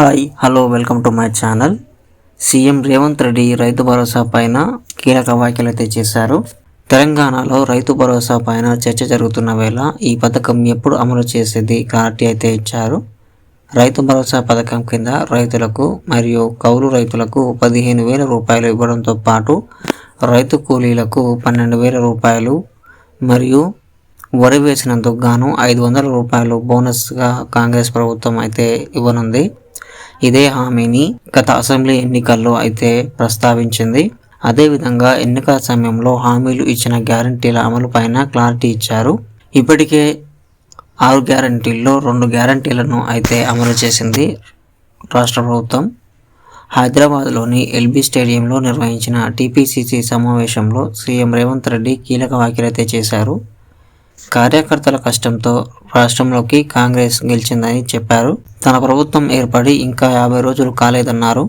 Hi hello welcome to my channel. CM Revanth Reddy Rythu Bharosa పైన కీలక వ్యాఖ్యలు అయితే చేశారు. తెలంగాణలో రైతు భరోసా పైన చర్చ జరుగుతున్న వేళ ఈ పథకం ఎప్పుడు అమలు చేసేది క్లారిటీ అయితే ఇచ్చారు. రైతు భరోసా పథకం కింద రైతులకు మరియు కౌలు రైతులకు 15,000 రూపాయలు ఇవ్వడంతో పాటు రైతు కూలీలకు 12,000 రూపాయలు మరియు వరి వేసినందుకు గాను 500 రూపాయలు బోనస్గా కాంగ్రెస్ ప్రభుత్వం అయితే ఇవ్వనుంది. ఇదే హామీని గత అసెంబ్లీ ఎన్నికల్లో అయితే ప్రస్తావించింది. అదేవిధంగా ఎన్నికల సమయంలో హామీలు ఇచ్చిన గ్యారంటీల అమలు పైన క్లారిటీ ఇచ్చారు. ఇప్పటికే 6 గ్యారంటీల్లో 2 గ్యారంటీలను అయితే అమలు చేసింది రాష్ట్ర ప్రభుత్వం. హైదరాబాద్లోని ఎల్బీ స్టేడియంలో నిర్వహించిన టీపీసీసీ సమావేశంలో సీఎం రేవంత్ రెడ్డి కీలక వ్యాఖ్యలు అయితే చేశారు. కార్యకర్తల కష్టంతో రాష్ట్రంలోకి కాంగ్రెస్ గెలిచిందని చెప్పారు. తన ప్రభుత్వం ఏర్పడి ఇంకా 50 రోజులు కాలేదన్నారు.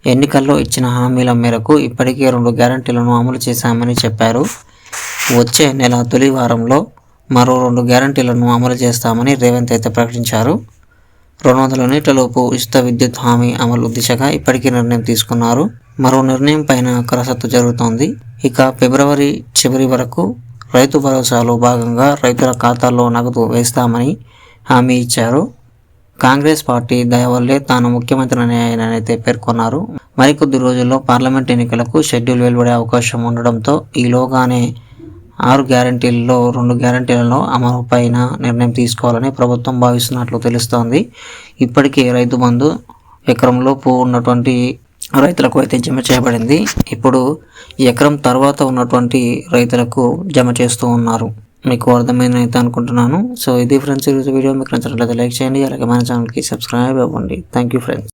ఎన్నికల్లో ఇచ్చిన హామీల మేరకు ఇప్పటికే 2 గ్యారంటీలను అమలు చేశామని చెప్పారు. వచ్చే నెల తొలి వారంలో మరో 2 గ్యారంటీలను అమలు చేస్తామని రేవంత్ అయితే ప్రకటించారు. 200 యూనిట్లలోపు ఉచిత విద్యుత్ హామీ అమలు దిశగా ఇప్పటికే నిర్ణయం తీసుకున్నారు. మరో నిర్ణయం పైన కసరత్తు జరుగుతోంది. ఇక ఫిబ్రవరి చివరి వరకు రైతు భరోసాలో భాగంగా రైతుల ఖాతాల్లో నగదు వేస్తామని హామీ ఇచ్చారు. కాంగ్రెస్ పార్టీ దయ వల్లే తాను ముఖ్యమంత్రి అయితే పేర్కొన్నారు. మరికొద్ది రోజుల్లో పార్లమెంట్ ఎన్నికలకు షెడ్యూల్ వెలువడే అవకాశం ఉండడంతో ఈలోగానే 6 గ్యారంటీల్లో 2 గ్యారంటీలలో అమలు పైన నిర్ణయం తీసుకోవాలని ప్రభుత్వం భావిస్తున్నట్లు తెలుస్తోంది. ఇప్పటికే రైతు బంధు ఎకరంలోపు ఉన్నటువంటి రైతులకు అయితే జమ చేయబడింది. ఇప్పుడు ఎకరం తర్వాత ఉన్నటువంటి రైతులకు జమ చేస్తూ ఉన్నారు. మీకు అర్థమైందని అయితే అనుకుంటున్నాను. సో ఇది ఫ్రెండ్స్ ఈరోజు వీడియో. మీకు నచ్చినట్లయితే లైక్ చేయండి, అలాగే మన ఛానల్కి సబ్స్క్రైబ్ అవ్వండి. Thank you friends.